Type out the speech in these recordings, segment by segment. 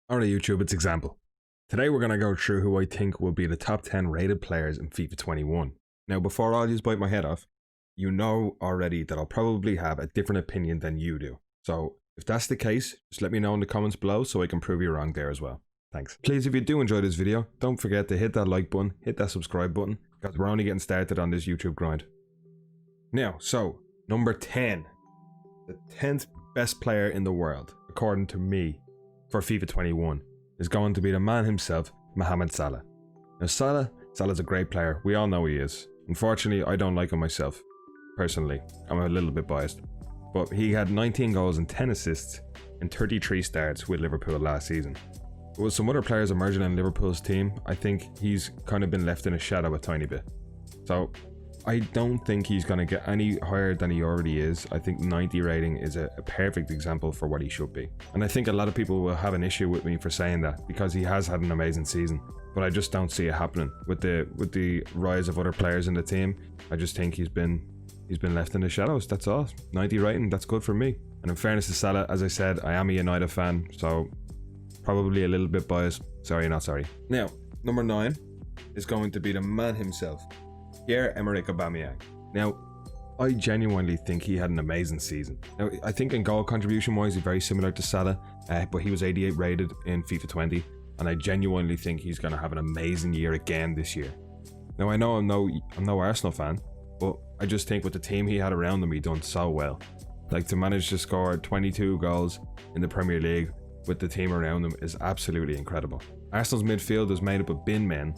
Alright YouTube, it's Example. Today we're going to go through who I think will be the top 10 rated players in FIFA 21. Now before all you bite my head off, you know already that I'll probably have a different opinion than you do. So if that's the case, just let me know in the comments below so I can prove you wrong there as well. Thanks. Please, if you do enjoy this video, don't forget to hit that like button, hit that subscribe button, because we're only getting started on this YouTube grind. Now, so, number 10. The 10th best player in the world, according to me, for FIFA 21 is going to be the man himself, Mohamed Salah. Now Salah's a great player. We all know he is. Unfortunately, I don't like him myself. Personally, I'm a little bit biased. But he had 19 goals and 10 assists in 33 starts with Liverpool last season. But with some other players emerging in Liverpool's team, I think he's kind of been left in a shadow a tiny bit. So I don't think he's going to get any higher than he already is. I think 90 rating is a perfect example for what he should be. And I think a lot of people will have an issue with me for saying that because he has had an amazing season. But I just don't see it happening. With the rise of other players in the team, I just think he's been left in the shadows, that's all. 90 rating, that's good for me. And in fairness to Salah, as I said, I am a United fan, so probably a little bit biased. Sorry, not sorry. Now, number 9 is going to be the man himself, Pierre-Emerick Aubameyang. Now, I genuinely think he had an amazing season. Now, I think in goal contribution wise, he's very similar to Salah, but he was 88 rated in FIFA 20, and I genuinely think he's going to have an amazing year again this year. Now, I know I'm no Arsenal fan, but I just think with the team he had around him, he done so well. Like, to manage to score 22 goals in the Premier League with the team around him is absolutely incredible. Arsenal's midfield is made up of bin men,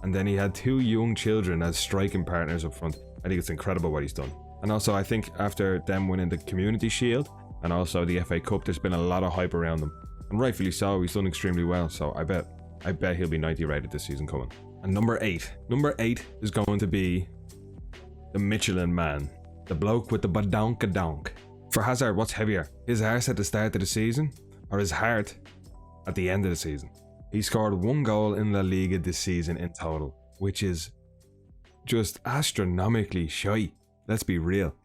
and then he had 2 young children as striking partners up front. I think it's incredible what he's done. And also, I think after them winning the Community Shield and also the FA Cup, there's been a lot of hype around him. And rightfully so, he's done extremely well. So I bet he'll be 90 rated this season coming. And number 8. Number 8 is going to be the Michelin Man. The bloke with the badonkadonk. For Hazard, what's heavier? His arse at the start of the season or his heart at the end of the season? He scored 1 goal in La Liga this season in total, which is just astronomically shy. Let's be real.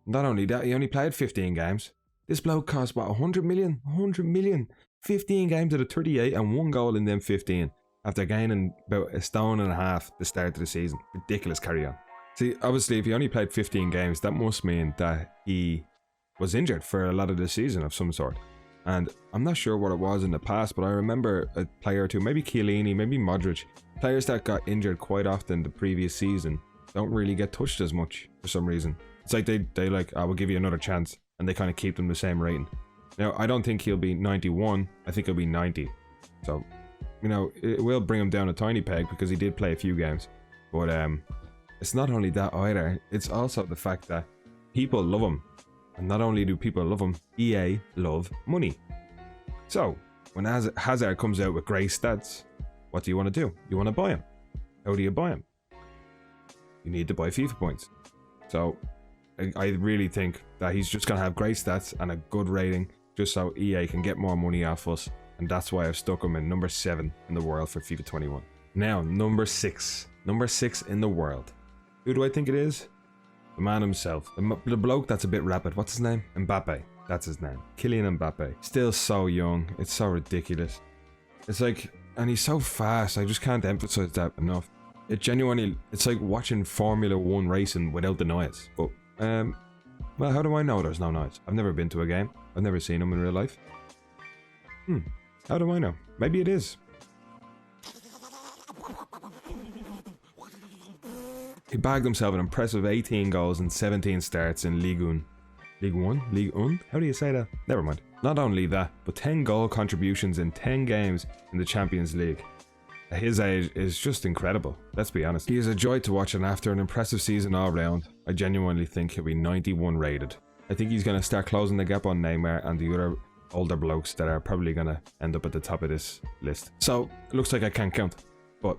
Not only that, he only played 15 games. This bloke cost, what, 100 million? 100 million. 15 games out of 38 and 1 goal in them 15. After gaining about 1.5 stone the start of the season. Ridiculous carry on. See, obviously, if he only played 15 games, that must mean that he was injured for a lot of the season of some sort. And I'm not sure what it was in the past, but I remember a player or two, maybe Chiellini, maybe Modric, players that got injured quite often the previous season don't really get touched as much for some reason. It's like they like, I will give you another chance, and they kind of keep them the same rating. Now, I don't think he'll be 91, I think he'll be 90. So, you know, it will bring him down a tiny peg because he did play a few games. But it's not only that either, it's also the fact that people love him. And not only do people love him, EA love money. So, when Hazard comes out with great stats, what do you want to do? You want to buy him. How do you buy him? You need to buy FIFA points. So, I really think that he's just going to have great stats and a good rating, just so EA can get more money off us. And that's why I've stuck him in number 7 in the world for FIFA 21. Now, number 6. Number 6 in the world. Who do I think it is? The man himself. The bloke that's a bit rapid. What's his name? Mbappe. That's his name. Kylian Mbappe. Still so young. It's so ridiculous. It's like, and he's so fast. I just can't emphasize that enough. It genuinely, it's like watching Formula 1 racing without the noise. But, well, how do I know there's no noise? I've never been to a game. I've never seen him in real life. How do I know? Maybe it is. He bagged himself an impressive 18 goals and 17 starts in Ligue 1. Ligue 1? Ligue 1? How do you say that? Never mind. Not only that, but 10 goal contributions in 10 games in the Champions League. At his age is just incredible, let's be honest. He is a joy to watch, and after an impressive season all round, I genuinely think he'll be 91 rated. I think he's going to start closing the gap on Neymar and the other older blokes that are probably going to end up at the top of this list. So, it looks like I can't count, but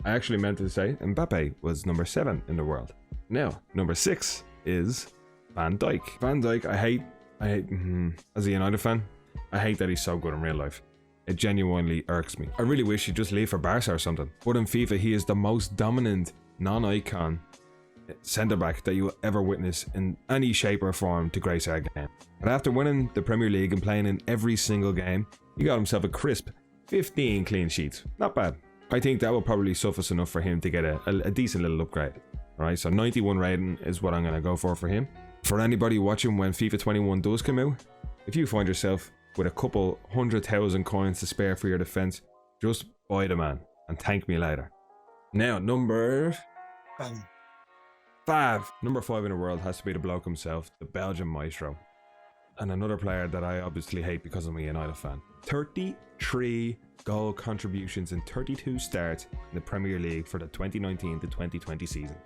I actually meant to say Mbappe was number 7 in the world. Now, number 6 is Van Dijk. Van Dijk, I hate, as a United fan, I hate that he's so good in real life. It genuinely irks me. I really wish he'd just leave for Barca or something. But in FIFA, he is the most dominant non-icon centre-back that you will ever witness in any shape or form to grace our game. But after winning the Premier League and playing in every single game, He got himself a crisp 15 clean sheets. Not bad. I think that will probably suffice enough for him to get a decent little upgrade. Alright, so 91 rating is what I'm going to go for him. For anybody watching when FIFA 21 does come out, if you find yourself with a couple 100,000 coins to spare for your defense, just buy the man and thank me later. Now, number 5. Number 5 in the world has to be the bloke himself, the Belgian maestro. And another player that I obviously hate because I'm a United fan. 33 goal contributions and 32 starts in the Premier League for the 2019 to 2020 season.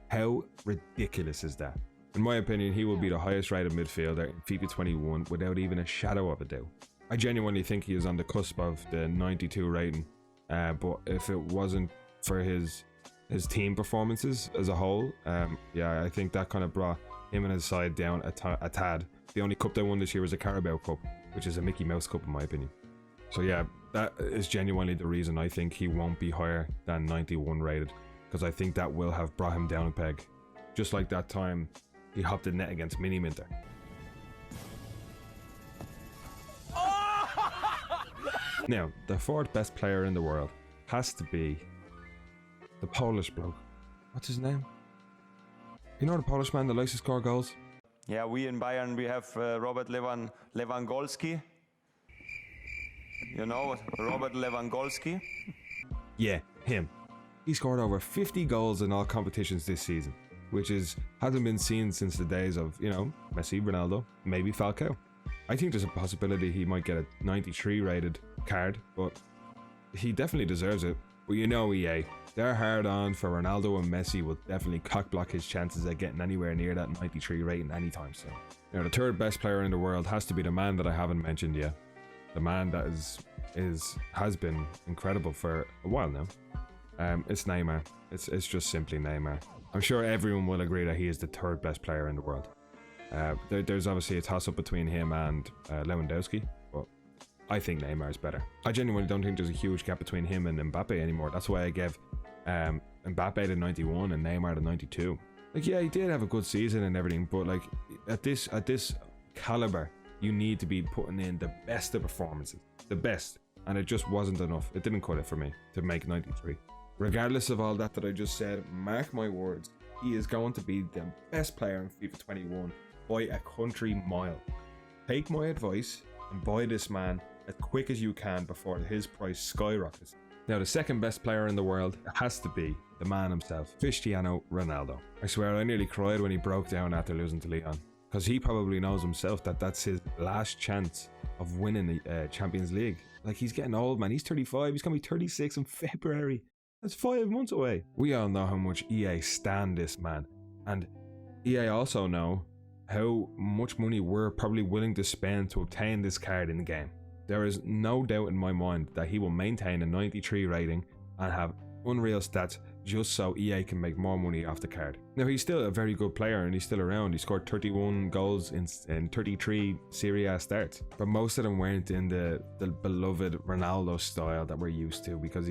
How ridiculous is that? In my opinion, he will be the highest rated midfielder in FIFA 21 without even a shadow of a doubt. I genuinely think he is on the cusp of the 92 rating, but if it wasn't for his team performances as a whole, yeah, I think that kind of brought him and his side down a tad. The only cup they won this year was a Carabao Cup, which is a Mickey Mouse Cup in my opinion. So yeah, that is genuinely the reason I think he won't be higher than 91 rated, because I think that will have brought him down a peg. Just like that time he hopped the net against Mini Minter. Now, the 4th best player in the world has to be the Polish bloke. What's his name? You know the Polish man that likes to score goals? Yeah, we in Bayern, we have Robert Lewandowski. You know, Robert Lewandowski? Yeah, him. He scored over 50 goals in all competitions this season, which hasn't been seen since the days of, you know, Messi, Ronaldo, maybe Falcao. I think there's a possibility he might get a 93 rated card, but he definitely deserves it. But you know EA, they're hard on for Ronaldo, and Messi will definitely cockblock his chances at getting anywhere near that 93 rating anytime soon. Now, the 3rd best player in the world has to be the man that I haven't mentioned yet. The man that has been incredible for a while now. It's Neymar. It's just simply Neymar. I'm sure everyone will agree that he is the 3rd best player in the world. There's obviously a toss-up between him and Lewandowski, but I think Neymar is better. I genuinely don't think there's a huge gap between him and Mbappe anymore. That's why I gave Mbappe the 91 and Neymar the 92. Like, yeah, he did have a good season and everything, but like at this caliber, you need to be putting in the best of performances, the best, and it just wasn't enough. It didn't cut it for me to make 93. Regardless of all that I just said, mark my words, he is going to be the best player in FIFA 21 by a country mile. Take my advice and buy this man as quick as you can before his price skyrockets. Now, the 2nd best player in the world has to be the man himself, Cristiano Ronaldo. I swear I nearly cried when he broke down after losing to Leon, because he probably knows himself that that's his last chance of winning the Champions League. Like, he's getting old, man. He's 35. He's going to be 36 in February. That's 5 months away. We all know how much EA stand this man, and EA also know how much money we're probably willing to spend to obtain this card in the game. There is no doubt in my mind that he will maintain a 93 rating and have unreal stats just so EA can make more money off the card. Now, he's still a very good player and he's still around. He scored 31 goals in 33 Serie A starts, but most of them weren't in the beloved Ronaldo style that we're used to, because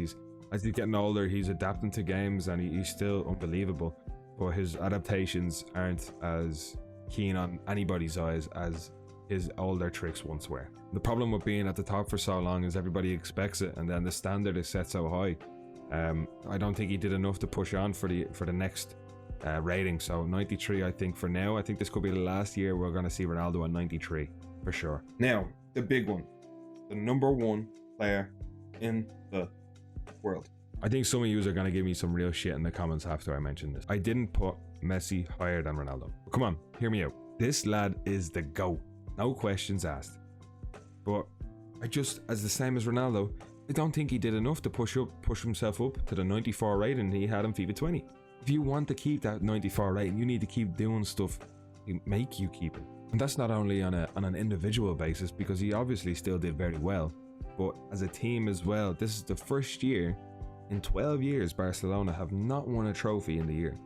as he's getting older, he's adapting to games and he's still unbelievable, but his adaptations aren't as keen on anybody's eyes as his older tricks once were. The problem with being at the top for so long is everybody expects it, and then the standard is set so high. I don't think he did enough to push on for the next rating. So 93, I think for now. I think this could be the last year we're going to see Ronaldo at 93 for sure. Now, the big one, the number 1 player in the world. I think some of you are going to give me some real shit in the comments after I mention this. I didn't put Messi higher than Ronaldo. But come on, hear me out. This lad is the GOAT. No questions asked. But as the same as Ronaldo, I don't think he did enough to push himself up to the 94 rating he had in FIFA 20. If you want to keep that 94 rating, you need to keep doing stuff to make you keep it. And that's not only on an individual basis, because he obviously still did very well, but as a team as well. This is the first year in 12 years Barcelona have not won a trophy in the year.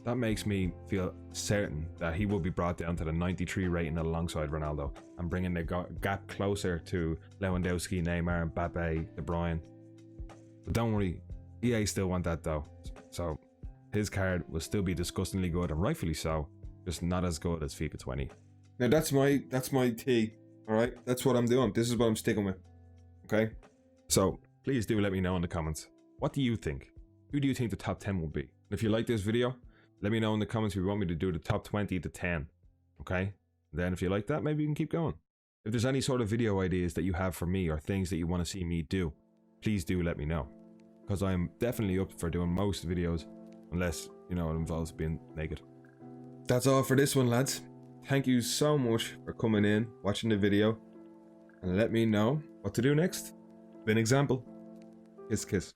That makes me feel certain that he will be brought down to the 93 rating alongside Ronaldo and bringing the gap closer to Lewandowski, Neymar, Mbappe, De Bruyne. But don't worry, EA still want that though. So his card will still be disgustingly good, and rightfully so, just not as good as FIFA 20. Now that's my take Alright, that's what I'm doing. This is what I'm sticking with. Okay? So, please do let me know in the comments. What do you think? Who do you think the top 10 will be? And if you like this video, let me know in the comments if you want me to do the top 20 to 10. Okay? Then if you like that, maybe you can keep going. If there's any sort of video ideas that you have for me or things that you want to see me do, please do let me know. Because I'm definitely up for doing most videos, unless, you know, it involves being naked. That's all for this one, lads. Thank you so much for coming in, watching the video, and let me know what to do next. Be an example. Kiss, kiss.